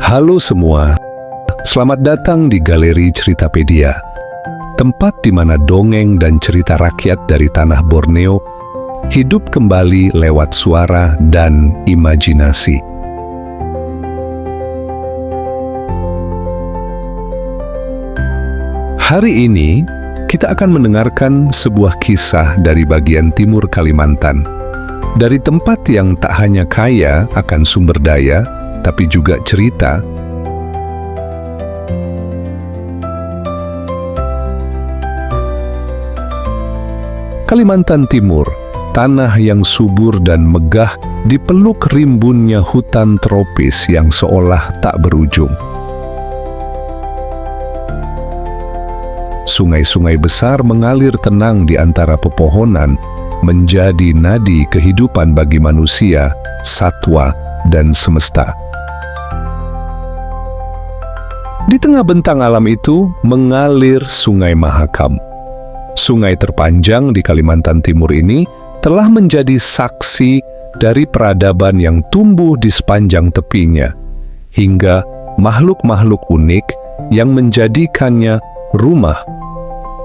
Halo semua, selamat datang di Galeri Ceritapedia, tempat di mana dongeng dan cerita rakyat dari tanah Borneo hidup kembali lewat suara dan imajinasi. Hari ini, kita akan mendengarkan sebuah kisah dari bagian timur Kalimantan, dari tempat yang tak hanya kaya akan sumber daya, tapi juga cerita. Kalimantan Timur, tanah yang subur dan megah dipeluk rimbunnya hutan tropis yang seolah tak berujung. Sungai-sungai besar mengalir tenang di antara pepohonan, menjadi nadi kehidupan bagi manusia, satwa, dan semesta. Di tengah bentang alam itu mengalir Sungai Mahakam. Sungai terpanjang di Kalimantan Timur ini telah menjadi saksi dari peradaban yang tumbuh di sepanjang tepinya, hingga makhluk-makhluk unik yang menjadikannya rumah.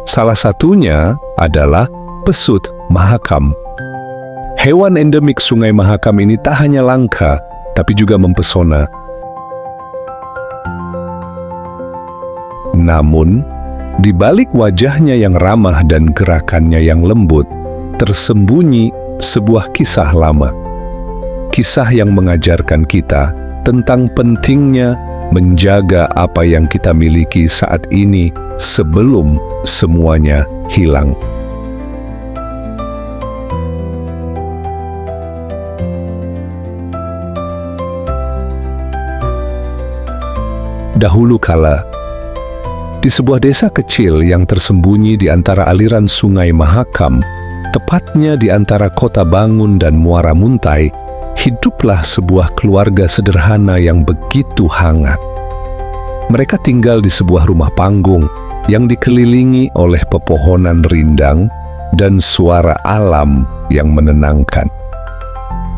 Salah satunya adalah pesut Mahakam. Hewan endemik Sungai Mahakam ini tak hanya langka, tapi juga mempesona. Namun, di balik wajahnya yang ramah dan gerakannya yang lembut, tersembunyi sebuah kisah lama. Kisah yang mengajarkan kita tentang pentingnya menjaga apa yang kita miliki saat ini sebelum semuanya hilang. Dahulu kala, di sebuah desa kecil yang tersembunyi di antara aliran Sungai Mahakam, tepatnya di antara Kota Bangun dan Muara Muntai, hiduplah sebuah keluarga sederhana yang begitu hangat. Mereka tinggal di sebuah rumah panggung yang dikelilingi oleh pepohonan rindang dan suara alam yang menenangkan.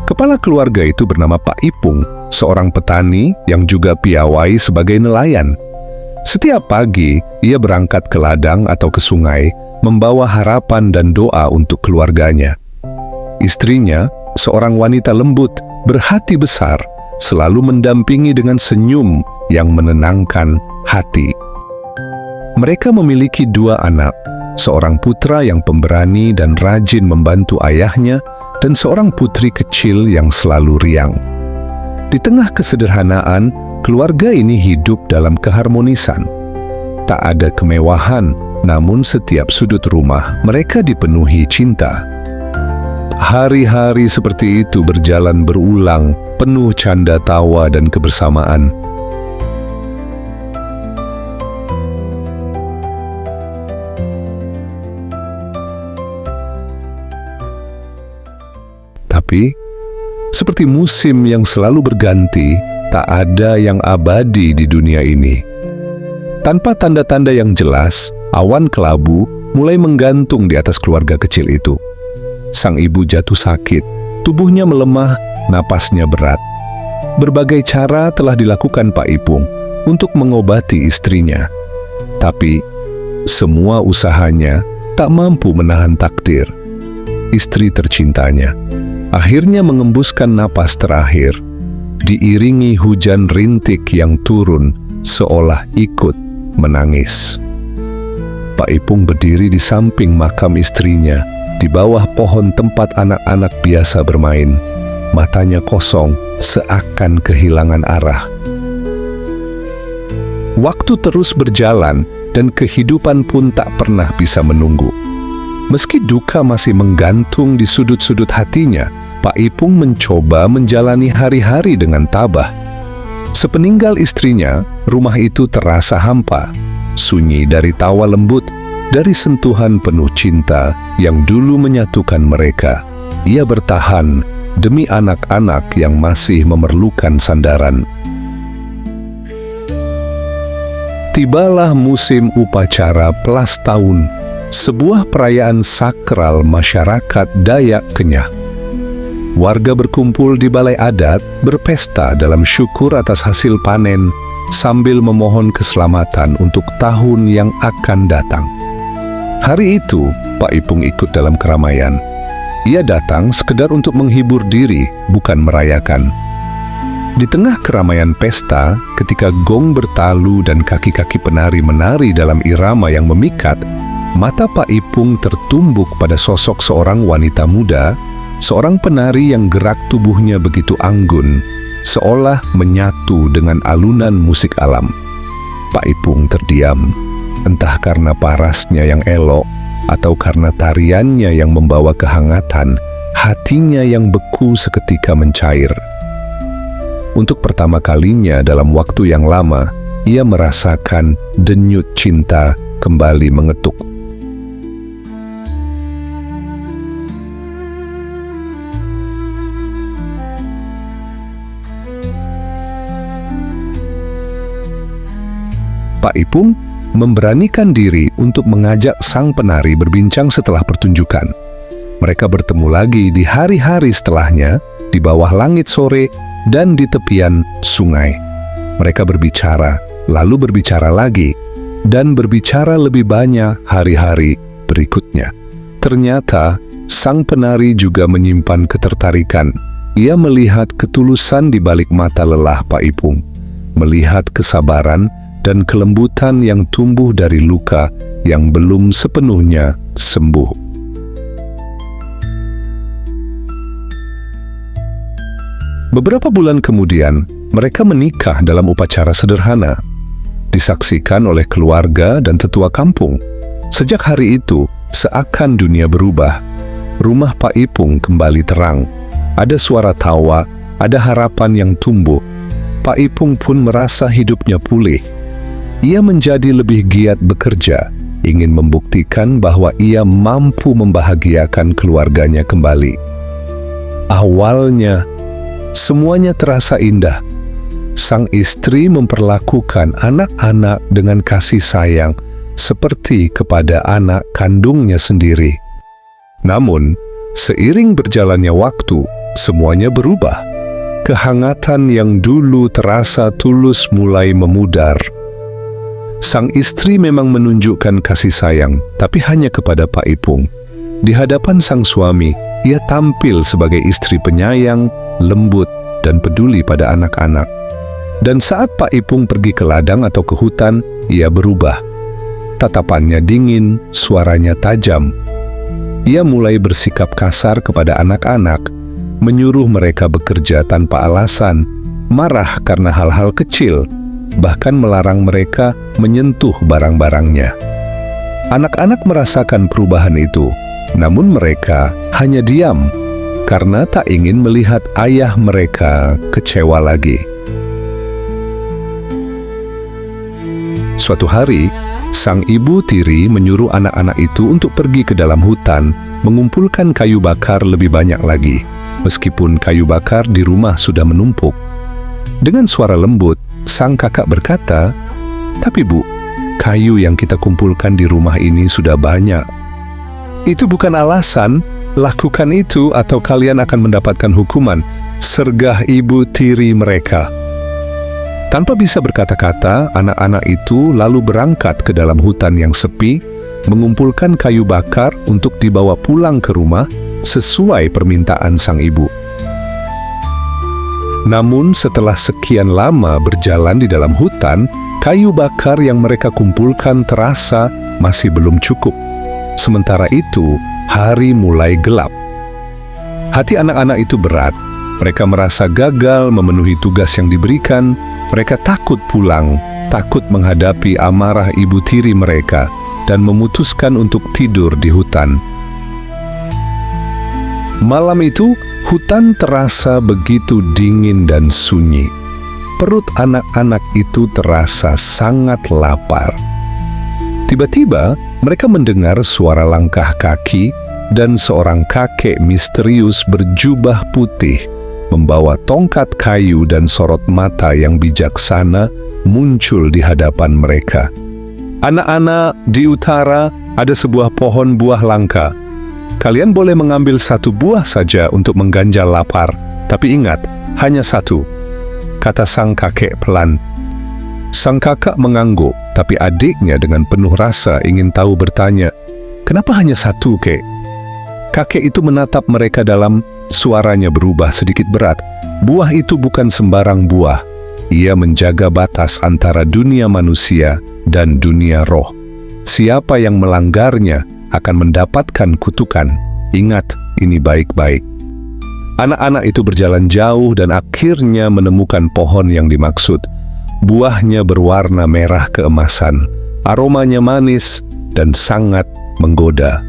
Kepala keluarga itu bernama Pak Ipung, seorang petani yang juga piawai sebagai nelayan. Setiap pagi, ia berangkat ke ladang atau ke sungai, membawa harapan dan doa untuk keluarganya. Istrinya, seorang wanita lembut, berhati besar, selalu mendampingi dengan senyum yang menenangkan hati. Mereka memiliki 2 anak, seorang putra yang pemberani dan rajin membantu ayahnya, dan seorang putri kecil yang selalu riang. Di tengah kesederhanaan, keluarga ini hidup dalam keharmonisan. Tak ada kemewahan, namun setiap sudut rumah mereka dipenuhi cinta. Hari-hari seperti itu berjalan berulang, penuh canda tawa dan kebersamaan. Tapi, seperti musim yang selalu berganti, tak ada yang abadi di dunia ini. Tanpa tanda-tanda yang jelas, awan kelabu mulai menggantung di atas keluarga kecil itu. Sang ibu jatuh sakit, tubuhnya melemah, napasnya berat. Berbagai cara telah dilakukan Pak Ipung untuk mengobati istrinya. Tapi, semua usahanya tak mampu menahan takdir. Istri tercintanya akhirnya mengembuskan napas terakhir, diiringi hujan rintik yang turun seolah ikut menangis. Pak Ipung berdiri di samping makam istrinya, di bawah pohon tempat anak-anak biasa bermain. Matanya kosong, seakan kehilangan arah. Waktu terus berjalan, dan kehidupan pun tak pernah bisa menunggu. Meski duka masih menggantung di sudut-sudut hatinya, Pak Ipung mencoba menjalani hari-hari dengan tabah. Sepeninggal istrinya, rumah itu terasa hampa, sunyi dari tawa lembut, dari sentuhan penuh cinta yang dulu menyatukan mereka. Ia bertahan demi anak-anak yang masih memerlukan sandaran. Tibalah musim upacara Pelas Tahun, sebuah perayaan sakral masyarakat Dayak Kenyah. Warga berkumpul di balai adat, berpesta dalam syukur atas hasil panen, sambil memohon keselamatan untuk tahun yang akan datang. Hari itu, Pak Ipung ikut dalam keramaian. Ia datang sekedar untuk menghibur diri, bukan merayakan. Di tengah keramaian pesta, ketika gong bertalu dan kaki-kaki penari menari dalam irama yang memikat, mata Pak Ipung tertumbuk pada sosok seorang wanita muda, seorang penari yang gerak tubuhnya begitu anggun, seolah menyatu dengan alunan musik alam. Pak Ipung terdiam, entah karena parasnya yang elok, atau karena tariannya yang membawa kehangatan, hatinya yang beku seketika mencair. Untuk pertama kalinya dalam waktu yang lama, ia merasakan denyut cinta kembali mengetuk. Pak Ipung memberanikan diri untuk mengajak sang penari berbincang setelah pertunjukan. Mereka bertemu lagi di hari-hari setelahnya, di bawah langit sore dan di tepian sungai. Mereka berbicara, lalu berbicara lagi, dan berbicara lebih banyak hari-hari berikutnya. Ternyata, sang penari juga menyimpan ketertarikan. Ia melihat ketulusan di balik mata lelah Pak Ipung, melihat kesabaran dan kelembutan yang tumbuh dari luka yang belum sepenuhnya sembuh. Beberapa bulan kemudian, mereka menikah dalam upacara sederhana, disaksikan oleh keluarga dan tetua kampung. Sejak hari itu, seakan dunia berubah. Rumah Pak Ipung kembali terang. Ada suara tawa, ada harapan yang tumbuh. Pak Ipung pun merasa hidupnya pulih. Ia menjadi lebih giat bekerja, ingin membuktikan bahwa ia mampu membahagiakan keluarganya kembali. Awalnya, semuanya terasa indah. Sang istri memperlakukan anak-anak dengan kasih sayang, seperti kepada anak kandungnya sendiri. Namun, seiring berjalannya waktu, semuanya berubah. Kehangatan yang dulu terasa tulus mulai memudar. Sang istri memang menunjukkan kasih sayang, tapi hanya kepada Pak Ipung. Di hadapan sang suami, ia tampil sebagai istri penyayang, lembut, dan peduli pada anak-anak. Dan saat Pak Ipung pergi ke ladang atau ke hutan, ia berubah. Tatapannya dingin, suaranya tajam. Ia mulai bersikap kasar kepada anak-anak, menyuruh mereka bekerja tanpa alasan, marah karena hal-hal kecil, bahkan melarang mereka menyentuh barang-barangnya. Anak-anak merasakan perubahan itu, namun mereka hanya diam karena tak ingin melihat ayah mereka kecewa lagi. Suatu hari, sang ibu tiri menyuruh anak-anak itu untuk pergi ke dalam hutan, mengumpulkan kayu bakar lebih banyak lagi, meskipun kayu bakar di rumah sudah menumpuk. Dengan suara lembut, sang kakak berkata, "Tapi Bu, kayu yang kita kumpulkan di rumah ini sudah banyak." "Itu bukan alasan, lakukan itu atau kalian akan mendapatkan hukuman," sergah ibu tiri mereka. Tanpa bisa berkata-kata, anak-anak itu lalu berangkat ke dalam hutan yang sepi, mengumpulkan kayu bakar untuk dibawa pulang ke rumah sesuai permintaan sang ibu. Namun setelah sekian lama berjalan di dalam hutan, kayu bakar yang mereka kumpulkan terasa masih belum cukup. Sementara itu, hari mulai gelap. Hati anak-anak itu berat. Mereka merasa gagal memenuhi tugas yang diberikan. Mereka takut pulang, takut menghadapi amarah ibu tiri mereka, dan memutuskan untuk tidur di hutan. Malam itu, hutan terasa begitu dingin dan sunyi. Perut anak-anak itu terasa sangat lapar. Tiba-tiba, mereka mendengar suara langkah kaki dan seorang kakek misterius berjubah putih, membawa tongkat kayu dan sorot mata yang bijaksana muncul di hadapan mereka. "Anak-anak, di utara ada sebuah pohon buah langka. Kalian boleh mengambil 1 buah saja untuk mengganjal lapar, tapi ingat, hanya 1, kata sang kakek pelan. Sang kakak mengangguk, tapi adiknya dengan penuh rasa ingin tahu bertanya, "Kenapa hanya 1, Kek?" Kakek itu menatap mereka dalam, suaranya berubah sedikit berat. Buah itu bukan sembarang buah. Ia menjaga batas antara dunia manusia dan dunia roh. Siapa yang melanggarnya akan mendapatkan kutukan. Ingat, ini baik-baik. Anak-anak itu berjalan jauh dan akhirnya menemukan pohon yang dimaksud. Buahnya berwarna merah keemasan, aromanya manis dan sangat menggoda.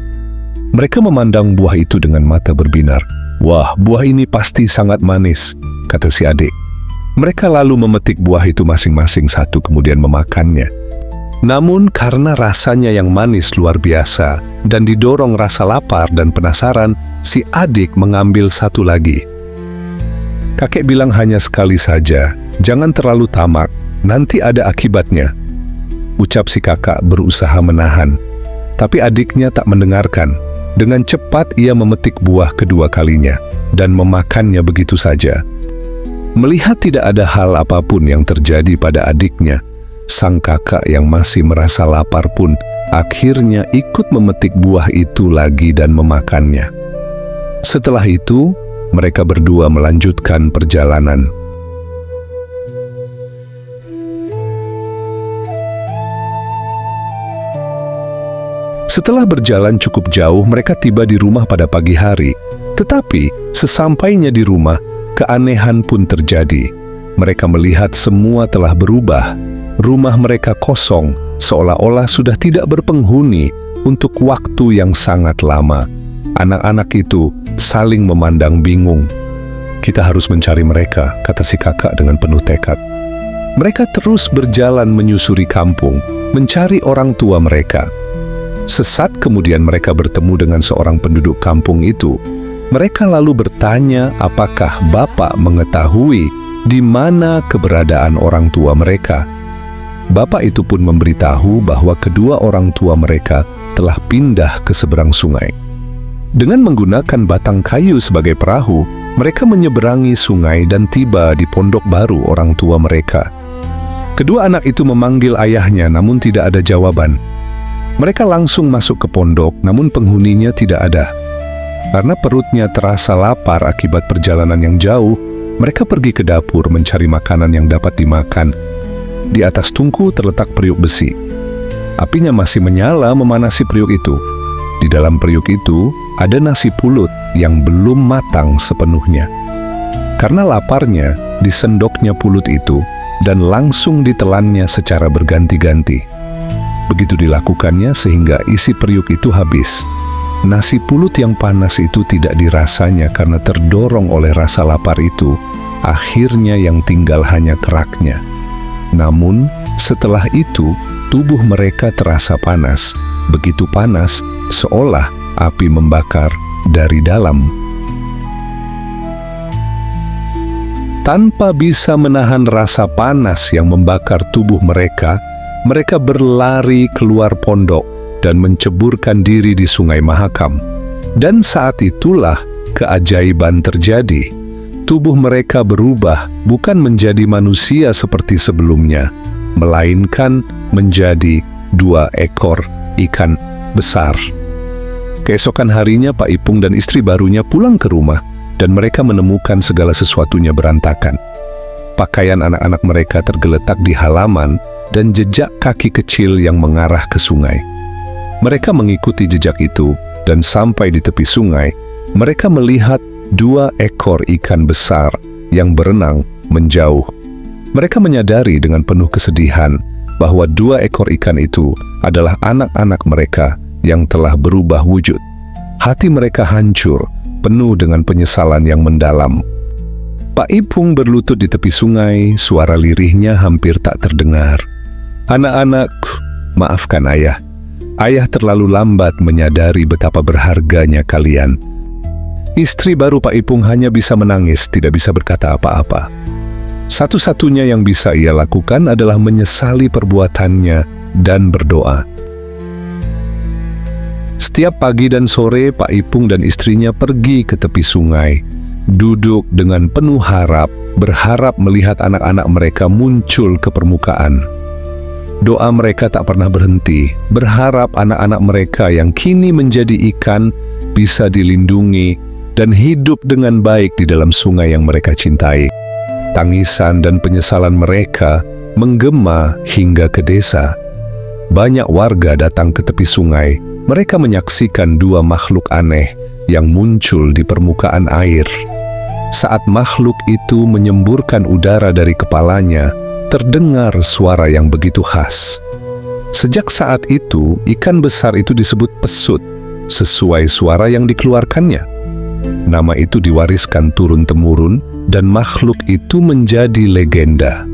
Mereka memandang buah itu dengan mata berbinar. "Wah, buah ini pasti sangat manis," kata si adik. Mereka lalu memetik buah itu masing-masing 1 kemudian memakannya. Namun karena rasanya yang manis luar biasa dan didorong rasa lapar dan penasaran, si adik mengambil 1 lagi. Kakek bilang hanya sekali saja, "Jangan terlalu tamak, nanti ada akibatnya," ucap si kakak berusaha menahan. Tapi adiknya tak mendengarkan. Dengan cepat ia memetik buah kedua kalinya dan memakannya begitu saja. Melihat tidak ada hal apapun yang terjadi pada adiknya, sang kakak yang masih merasa lapar pun akhirnya ikut memetik buah itu lagi dan memakannya. Setelah itu, mereka berdua melanjutkan perjalanan. Setelah berjalan cukup jauh, mereka tiba di rumah pada pagi hari. Tetapi, sesampainya di rumah, keanehan pun terjadi. Mereka melihat semua telah berubah. Rumah mereka kosong, seolah-olah sudah tidak berpenghuni untuk waktu yang sangat lama. Anak-anak itu saling memandang bingung. "Kita harus mencari mereka," kata si kakak dengan penuh tekad. Mereka terus berjalan menyusuri kampung, mencari orang tua mereka. Sesaat kemudian mereka bertemu dengan seorang penduduk kampung itu. Mereka lalu bertanya apakah bapak mengetahui di mana keberadaan orang tua mereka. Bapak itu pun memberitahu bahwa kedua orang tua mereka telah pindah ke seberang sungai. Dengan menggunakan batang kayu sebagai perahu, mereka menyeberangi sungai dan tiba di pondok baru orang tua mereka. Kedua anak itu memanggil ayahnya, namun tidak ada jawaban. Mereka langsung masuk ke pondok, namun penghuninya tidak ada. Karena perutnya terasa lapar akibat perjalanan yang jauh, mereka pergi ke dapur mencari makanan yang dapat dimakan. Di atas tungku terletak periuk besi. Apinya masih menyala memanasi periuk itu. Di dalam periuk itu ada nasi pulut yang belum matang sepenuhnya. Karena laparnya, disendoknya pulut itu dan langsung ditelannya secara berganti-ganti. Begitu dilakukannya sehingga isi periuk itu habis. Nasi pulut yang panas itu tidak dirasanya karena terdorong oleh rasa lapar itu. Akhirnya yang tinggal hanya keraknya. Namun, setelah itu, tubuh mereka terasa panas. Begitu panas, seolah api membakar dari dalam. Tanpa bisa menahan rasa panas yang membakar tubuh mereka, mereka berlari keluar pondok dan menceburkan diri di Sungai Mahakam. Dan saat itulah keajaiban terjadi. Tubuh mereka berubah bukan menjadi manusia seperti sebelumnya, melainkan menjadi 2 ekor ikan besar. Keesokan harinya Pak Ipung dan istri barunya pulang ke rumah dan mereka menemukan segala sesuatunya berantakan. Pakaian anak-anak mereka tergeletak di halaman dan jejak kaki kecil yang mengarah ke sungai. Mereka mengikuti jejak itu dan sampai di tepi sungai, mereka melihat 2 ekor ikan besar yang berenang menjauh. Mereka menyadari dengan penuh kesedihan bahwa 2 ekor ikan itu adalah anak-anak mereka yang telah berubah wujud. Hati mereka hancur, penuh dengan penyesalan yang mendalam. Pak Ipung berlutut di tepi sungai, suara lirihnya hampir tak terdengar. "Anak-anak, maafkan ayah. Ayah terlalu lambat menyadari betapa berharganya kalian." Istri baru Pak Ipung hanya bisa menangis, tidak bisa berkata apa-apa. Satu-satunya yang bisa ia lakukan adalah menyesali perbuatannya dan berdoa. Setiap pagi dan sore, Pak Ipung dan istrinya pergi ke tepi sungai, duduk dengan penuh harap, berharap melihat anak-anak mereka muncul ke permukaan. Doa mereka tak pernah berhenti, berharap anak-anak mereka yang kini menjadi ikan bisa dilindungi dan hidup dengan baik di dalam sungai yang mereka cintai. Tangisan dan penyesalan mereka menggema hingga ke desa. Banyak warga datang ke tepi sungai. Mereka menyaksikan dua makhluk aneh yang muncul di permukaan air. Saat makhluk itu menyemburkan udara dari kepalanya, terdengar suara yang begitu khas. Sejak saat itu, ikan besar itu disebut pesut, sesuai suara yang dikeluarkannya. Nama itu diwariskan turun-temurun, dan makhluk itu menjadi legenda.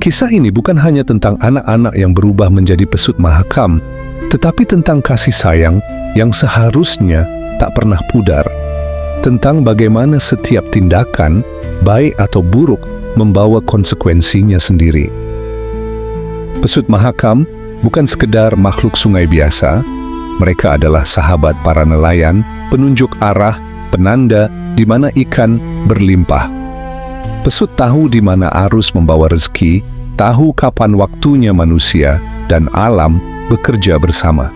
Kisah ini bukan hanya tentang anak-anak yang berubah menjadi pesut Mahakam, tetapi tentang kasih sayang yang seharusnya tak pernah pudar, tentang bagaimana setiap tindakan, baik atau buruk, membawa konsekuensinya sendiri. Pesut Mahakam bukan sekedar makhluk sungai biasa, mereka adalah sahabat para nelayan, penunjuk arah, penanda di mana ikan berlimpah. Pesut tahu di mana arus membawa rezeki, tahu kapan waktunya manusia dan alam bekerja bersama.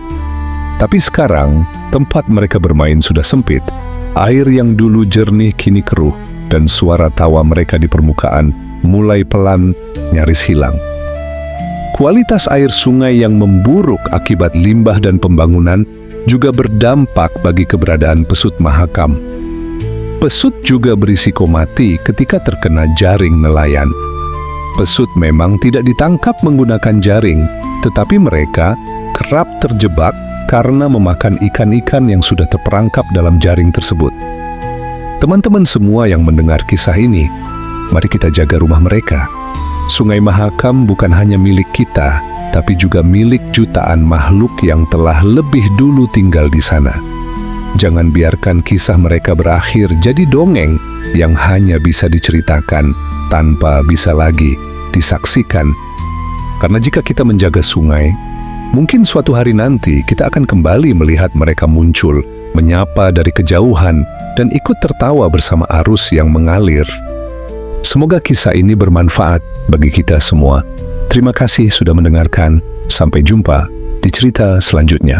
Tapi sekarang, tempat mereka bermain sudah sempit. Air yang dulu jernih kini keruh, dan suara tawa mereka di permukaan mulai pelan, nyaris hilang. Kualitas air sungai yang memburuk akibat limbah dan pembangunan juga berdampak bagi keberadaan pesut Mahakam. Pesut juga berisiko mati ketika terkena jaring nelayan. Pesut memang tidak ditangkap menggunakan jaring, tetapi mereka kerap terjebak karena memakan ikan-ikan yang sudah terperangkap dalam jaring tersebut. Teman-teman semua yang mendengar kisah ini, mari kita jaga rumah mereka. Sungai Mahakam bukan hanya milik kita, tapi juga milik jutaan makhluk yang telah lebih dulu tinggal di sana. Jangan biarkan kisah mereka berakhir jadi dongeng yang hanya bisa diceritakan tanpa bisa lagi disaksikan. Karena jika kita menjaga sungai, mungkin suatu hari nanti kita akan kembali melihat mereka muncul, menyapa dari kejauhan, dan ikut tertawa bersama arus yang mengalir. Semoga kisah ini bermanfaat bagi kita semua. Terima kasih sudah mendengarkan. Sampai jumpa di cerita selanjutnya.